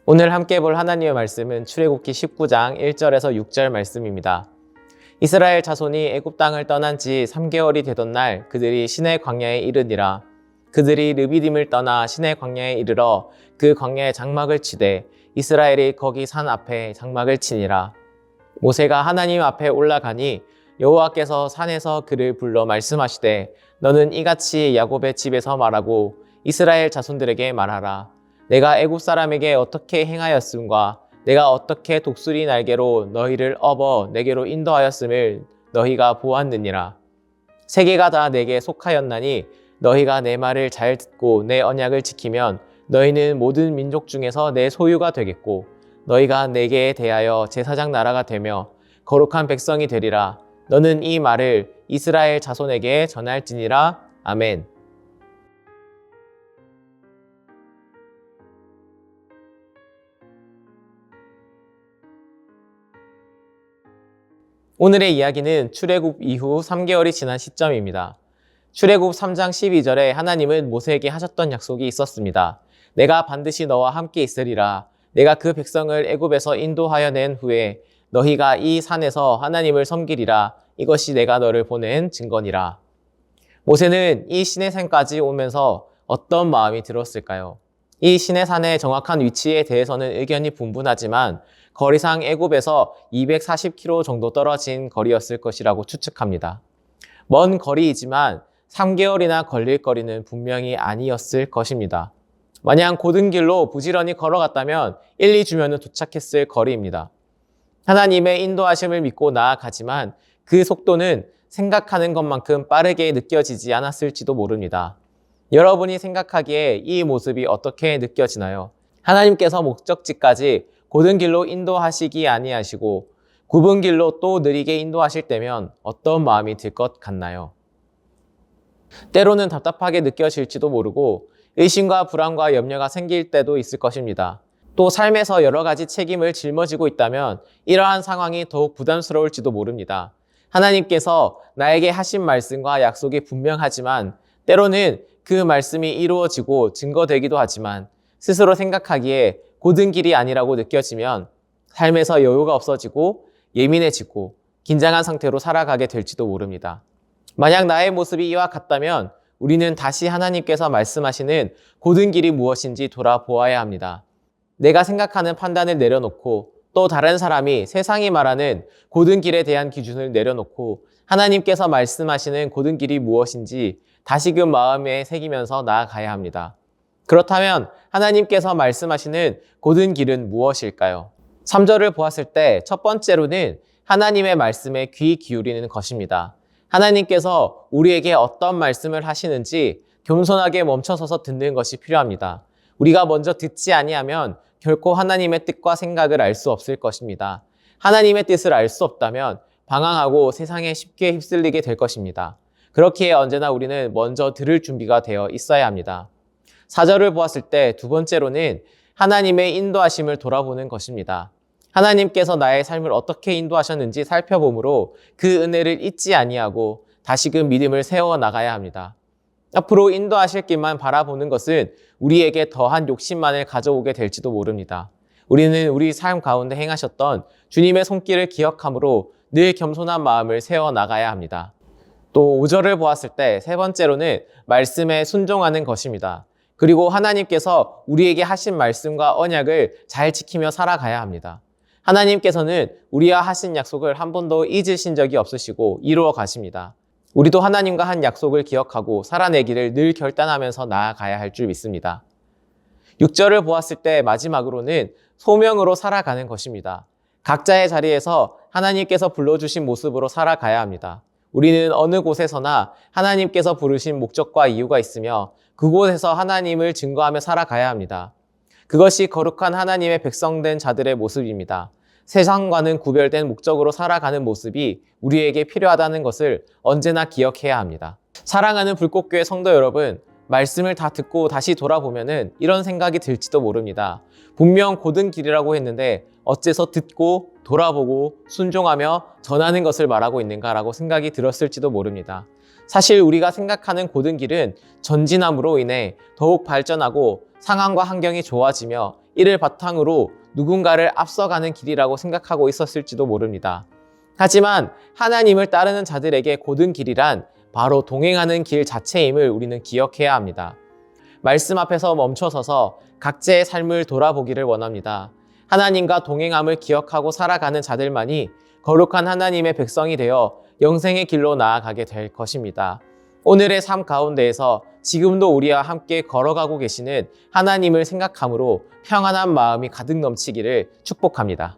오늘 함께 볼 하나님의 말씀은 출애굽기 19장 1절에서 6절 말씀입니다. 이스라엘 자손이 애굽 땅을 떠난 지 3개월이 되던 날 그들이 시내 광야에 이르니라. 그들이 르비딤을 떠나 시내 광야에 이르러 그 광야에 장막을 치되 이스라엘이 거기 산 앞에 장막을 치니라. 모세가 하나님 앞에 올라가니 여호와께서 산에서 그를 불러 말씀하시되 너는 이같이 야곱의 집에서 말하고 이스라엘 자손들에게 말하라. 내가 애굽 사람에게 어떻게 행하였음과 내가 어떻게 독수리 날개로 너희를 업어 내게로 인도하였음을 너희가 보았느니라. 세계가 다 내게 속하였나니 너희가 내 말을 잘 듣고 내 언약을 지키면 너희는 모든 민족 중에서 내 소유가 되겠고 너희가 내게 대하여 제사장 나라가 되며 거룩한 백성이 되리라. 너는 이 말을 이스라엘 자손에게 전할지니라. 아멘. 오늘의 이야기는 출애굽 이후 3개월이 지난 시점입니다. 출애굽 3장 12절에 하나님은 모세에게 하셨던 약속이 있었습니다. 내가 반드시 너와 함께 있으리라. 내가 그 백성을 애굽에서 인도하여 낸 후에 너희가 이 산에서 하나님을 섬기리라. 이것이 내가 너를 보낸 증거니라. 모세는 이 시내산까지 오면서 어떤 마음이 들었을까요? 이 시내산의 정확한 위치에 대해서는 의견이 분분하지만 거리상 애굽에서 240km 정도 떨어진 거리였을 것이라고 추측합니다. 먼 거리이지만 3개월이나 걸릴 거리는 분명히 아니었을 것입니다. 만약 고등길로 부지런히 걸어갔다면 1, 2주면 도착했을 거리입니다. 하나님의 인도하심을 믿고 나아가지만 그 속도는 생각하는 것만큼 빠르게 느껴지지 않았을지도 모릅니다. 여러분이 생각하기에 이 모습이 어떻게 느껴지나요? 하나님께서 목적지까지 고든 길로 인도하시기 아니하시고 굽은 길로 또 느리게 인도하실 때면 어떤 마음이 들 것 같나요? 때로는 답답하게 느껴질지도 모르고 의심과 불안과 염려가 생길 때도 있을 것입니다. 또 삶에서 여러 가지 책임을 짊어지고 있다면 이러한 상황이 더욱 부담스러울지도 모릅니다. 하나님께서 나에게 하신 말씀과 약속이 분명하지만 때로는 그 말씀이 이루어지고 증거되기도 하지만 스스로 생각하기에 고든 길이 아니라고 느껴지면 삶에서 여유가 없어지고 예민해지고 긴장한 상태로 살아가게 될지도 모릅니다. 만약 나의 모습이 이와 같다면 우리는 다시 하나님께서 말씀하시는 고든 길이 무엇인지 돌아보아야 합니다. 내가 생각하는 판단을 내려놓고 또 다른 사람이 세상이 말하는 고든 길에 대한 기준을 내려놓고 하나님께서 말씀하시는 고든 길이 무엇인지 다시금 마음에 새기면서 나아가야 합니다. 그렇다면 하나님께서 말씀하시는 고든 길은 무엇일까요? 3절을 보았을 때 첫 번째로는 하나님의 말씀에 귀 기울이는 것입니다. 하나님께서 우리에게 어떤 말씀을 하시는지 겸손하게 멈춰서서 듣는 것이 필요합니다. 우리가 먼저 듣지 아니하면 결코 하나님의 뜻과 생각을 알 수 없을 것입니다. 하나님의 뜻을 알 수 없다면 방황하고 세상에 쉽게 휩쓸리게 될 것입니다. 그렇기에 언제나 우리는 먼저 들을 준비가 되어 있어야 합니다. 4절을 보았을 때 두 번째로는 하나님의 인도하심을 돌아보는 것입니다. 하나님께서 나의 삶을 어떻게 인도하셨는지 살펴보므로 그 은혜를 잊지 아니하고 다시금 믿음을 세워 나가야 합니다. 앞으로 인도하실 길만 바라보는 것은 우리에게 더한 욕심만을 가져오게 될지도 모릅니다. 우리는 우리 삶 가운데 행하셨던 주님의 손길을 기억함으로 늘 겸손한 마음을 세워 나가야 합니다. 또 5절을 보았을 때 세 번째로는 말씀에 순종하는 것입니다. 그리고 하나님께서 우리에게 하신 말씀과 언약을 잘 지키며 살아가야 합니다. 하나님께서는 우리와 하신 약속을 한 번도 잊으신 적이 없으시고 이루어 가십니다. 우리도 하나님과 한 약속을 기억하고 살아내기를 늘 결단하면서 나아가야 할 줄 믿습니다. 6절을 보았을 때 마지막으로는 소명으로 살아가는 것입니다. 각자의 자리에서 하나님께서 불러주신 모습으로 살아가야 합니다. 우리는 어느 곳에서나 하나님께서 부르신 목적과 이유가 있으며 그곳에서 하나님을 증거하며 살아가야 합니다. 그것이 거룩한 하나님의 백성된 자들의 모습입니다. 세상과는 구별된 목적으로 살아가는 모습이 우리에게 필요하다는 것을 언제나 기억해야 합니다. 사랑하는 불꽃교회 성도 여러분, 말씀을 다 듣고 다시 돌아보면은 이런 생각이 들지도 모릅니다. 분명 고든 길이라고 했는데 어째서 듣고 돌아보고 순종하며 전하는 것을 말하고 있는가라고 생각이 들었을지도 모릅니다. 사실 우리가 생각하는 고든 길은 전진함으로 인해 더욱 발전하고 상황과 환경이 좋아지며 이를 바탕으로 누군가를 앞서가는 길이라고 생각하고 있었을지도 모릅니다. 하지만 하나님을 따르는 자들에게 고든 길이란 바로 동행하는 길 자체임을 우리는 기억해야 합니다. 말씀 앞에서 멈춰서서 각자의 삶을 돌아보기를 원합니다. 하나님과 동행함을 기억하고 살아가는 자들만이 거룩한 하나님의 백성이 되어 영생의 길로 나아가게 될 것입니다. 오늘의 삶 가운데에서 지금도 우리와 함께 걸어가고 계시는 하나님을 생각함으로 평안한 마음이 가득 넘치기를 축복합니다.